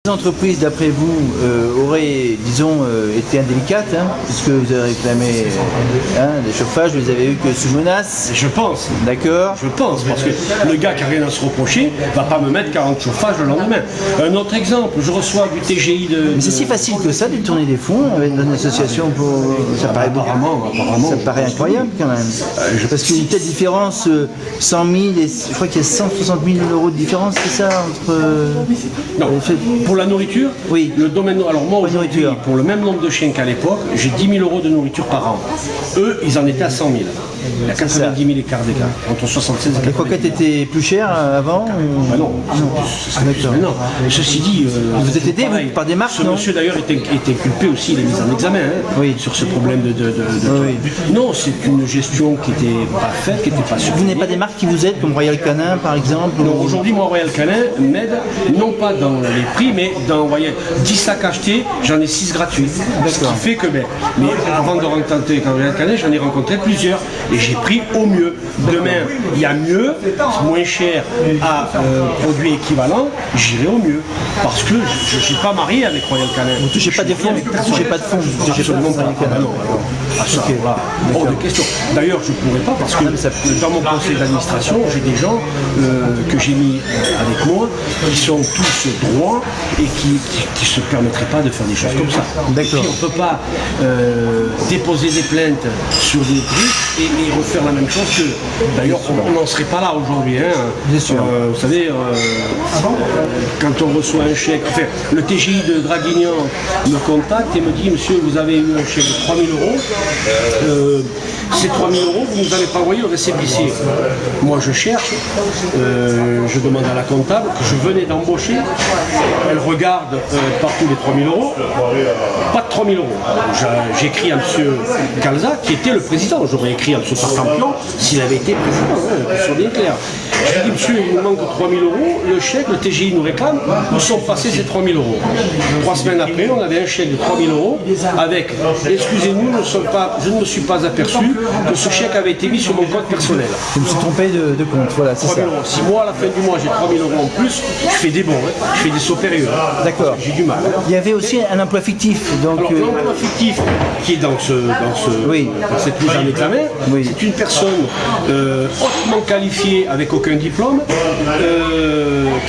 L'entreprise, d'après vous, aurait, disons, été indélicate, puisque vous avez réclamé des chauffages, vous les avez eu que sous menace. Je pense. D'accord. Je pense, parce que le gars qui n'a rien à se reprocher va pas me mettre 40 chauffages le lendemain. Un autre exemple, je reçois du TGI de... Mais c'est si facile que ça de tourner des fonds avec une association pour... Ça paraît apparemment. Ça paraît incroyable quand même. Parce qu'il y a une telle différence, 100 000 et je crois qu'il y a 160 000 euros de différence, c'est ça entre... Non, pour la nourriture, oui. Le domaine... Alors moi aujourd'hui, pour le même nombre de chiens qu'à l'époque, j'ai 10 000 euros de nourriture par an. Eux, ils en étaient à 100 000. Il y a 90 000 écarts d'écart, entre 76 et 80 000. Les croquettes étaient plus chères avant non. Non. Ceci dit... vous êtes aidé par des marques, ce monsieur d'ailleurs était inculpé aussi, il est mis en examen sur ce problème de oui. Non, c'est une gestion qui n'était pas faite, qui n'était pas suffisante. Vous n'avez pas des marques qui vous aident, comme Royal Canin par exemple? Non, aujourd'hui, moi, Royal Canin m'aide, non pas dans les prix, mais dans, vous voyez, 10 sacs achetés, j'en ai 6 gratuits. Ce qui fait que, mais avant de rencontrer Royal Canin, j'en ai rencontré plusieurs, et j'ai pris au mieux. Demain, il y a mieux, moins cher à produit équivalent, j'irai au mieux. Parce que je ne suis pas marié avec Royal Canin. Vous ne touchez pas des fonds? Vous ne touchez pas de fonds? Absolument pas. Hors de question. D'ailleurs, je ne pourrais pas parce que dans mon conseil d'administration, j'ai des gens que j'ai mis avec moi qui sont tous droits et qui ne se permettraient pas de faire des choses comme ça. D'accord. On ne peut pas déposer des plaintes sur des trucs et refaire la même chose que... D'ailleurs, on n'en serait pas là aujourd'hui. Bien sûr. Vous savez, quand on reçoit un chèque, enfin, le TGI de Draguignan me contacte et me dit: monsieur, vous avez eu un chèque de 3 000 euros. Ces 3 000 euros, vous ne nous avez pas envoyé au récépissé. Moi, je cherche, je demande à la comptable que je venais d'embaucher. Elle regarde partout les 3 000 euros. Pas de 3 000 euros. J'écris à M. Calza, qui était le président. J'aurais écrit à M. Partampion s'il avait été président, soit bien clair. Je lui dis: monsieur, il nous manque 3 000 euros. Le chèque, le TGI nous réclame. Où sont passés ces 3 000 euros? 3 semaines après, on avait un chèque de 3 000 euros avec: excusez-nous, je ne me suis pas aperçu que ce chèque avait été mis sur mon compte personnel. Je me suis trompé de compte, voilà, c'est ça. Si moi, à la fin du mois, j'ai 3 000 euros en plus, je fais des bons, je fais des sauts périlleux. D'accord. J'ai du mal. Il y avait aussi un emploi fictif. Donc, alors, l'emploi fictif qui est dans cette mise en examen, c'est une personne hautement qualifiée avec aucun diplôme,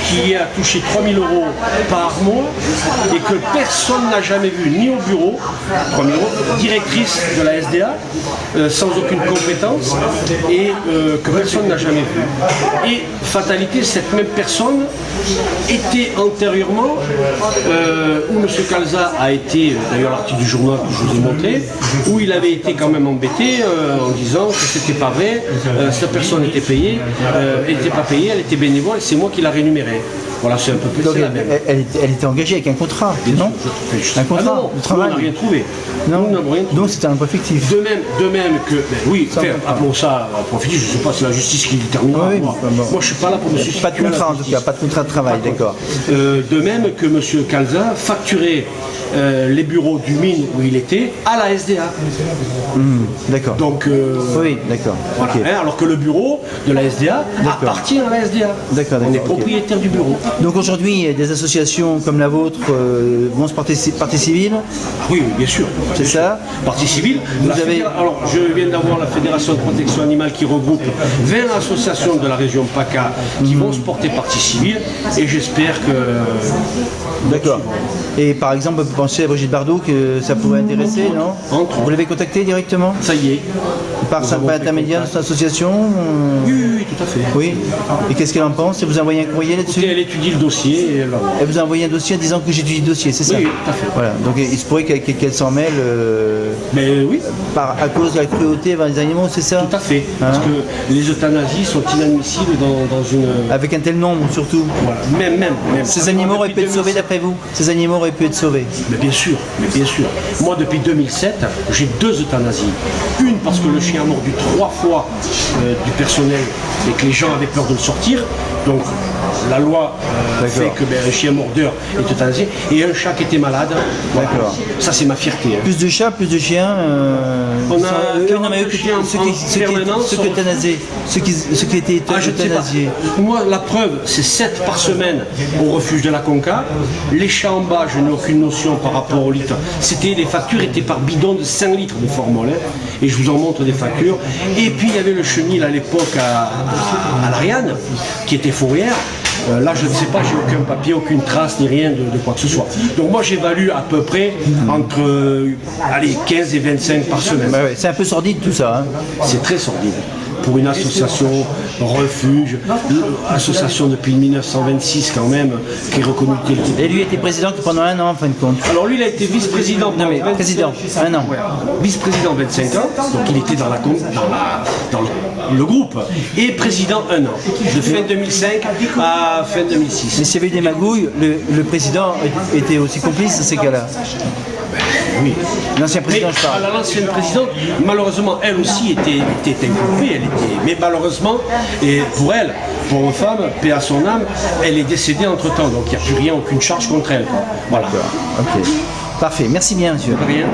qui a touché 3 000 euros par mois et que personne n'a jamais vu, ni au bureau, 3 000 euros, directrice de la SDA, sans aucune compétence, et que personne n'a jamais vu. Et fatalité, cette même personne était antérieurement, où M. Calza a été, d'ailleurs l'article du journal que je vous ai montré, où il avait été quand même embêté en disant que c'était pas vrai, cette personne était payée, elle n'était pas payée, elle était bénévole, et c'est moi qui l'a rémunérée. Voilà, c'est un peu plus la même. Elle était engagée avec un contrat, non? Un contrat de travail. On n'a rien trouvé. Non. Donc c'était un emploi fictif. De même que, oui, appelons ça un emploi fictif, je ne sais pas, c'est la justice qui déterminera. Moi, je ne suis pas là pour me suicider. Pas de contrat en tout cas, pas de contrat de travail, d'accord. De même que M. Calza facturait les bureaux du mine où il était à la SDA. D'accord. Donc, oui, d'accord. Voilà, Okay. Alors que le bureau de la SDA appartient à la SDA. D'accord. On est propriétaire du bureau. Donc aujourd'hui, des associations comme la vôtre vont se porter partie civile? Oui, bien sûr. C'est ça? Partie civile. Alors, je viens d'avoir la Fédération de protection animale qui regroupe 20 associations de la région PACA qui vont se porter partie civile, et j'espère que... D'accord. Et par exemple, vous pensez à Brigitte Bardot que ça pourrait intéresser, non? Vous l'avez contactée directement? Ça y est. Par intermédiaire de cette association? Oui, tout à fait. Oui. Et qu'est-ce qu'elle en pense? Elle vous a envoyé un courrier là-dessus? Elle étudie le dossier. Et elle vous a envoyé un dossier en disant que j'étudie le dossier, c'est ça? Oui, tout à fait. Voilà. Donc il se pourrait qu'elle s'en mêle mais oui. À cause de la cruauté vers les animaux, c'est ça? Tout à fait. Parce que les euthanasies sont inadmissibles dans une... Avec un tel nombre surtout. Voilà. Même. Ces animaux auraient pu être sauvés d'après vous? Ces animaux auraient pu être sauvés? Mais bien sûr. Moi, depuis 2007, j'ai 2 euthanasies. Une parce que le chien a mordu 3 fois du personnel et que les gens avaient peur de le sortir. Donc la loi fait D'accord. que un chien mordeur est euthanasié et un chat qui était malade. Voilà. D'accord. Ça c'est ma fierté. Hein. Plus de chats, plus de chiens. On a 40 chiens en permanence. Ceux qui étaient Ah, je ne sais pas. euthanasiés. Moi, la preuve, c'est 7 par semaine au refuge de la Conca. Les chats en bas, je n'ai aucune notion par rapport au litre. Les factures étaient par bidon de 5 litres de formol. Hein. Et je vous en montre des factures. Et puis, il y avait le chenil à l'époque à l'Ariane, qui était fourrière. Là, je ne sais pas, j'ai aucun papier, aucune trace, ni rien de quoi que ce soit. Donc moi, j'évalue à peu près entre 15 et 25 par semaine. Bah ouais, c'est un peu sordide tout ça. Hein. C'est très sordide. Pour une association refuge, association depuis 1926 quand même, qui est reconnue telle qu'elle est. Et lui était président pendant 1 an en fin de compte. Alors lui, il a été vice-président. Non mais président, 1 an. Ouais. Vice-président 25 ans, donc il était dans le groupe, et président 1 an, de fin 2005 à fin 2006. Mais s'il y avait eu des magouilles, le président était aussi complice dans ces cas-là. Oui. L'ancien président, je parle. L'ancienne présidente, malheureusement, elle aussi était inculpée. Mais malheureusement, et pour elle, pour une femme, paix à son âme, elle est décédée entre-temps. Donc il n'y a plus rien, aucune charge contre elle. Voilà. Ok. Parfait. Merci bien, monsieur. Rien.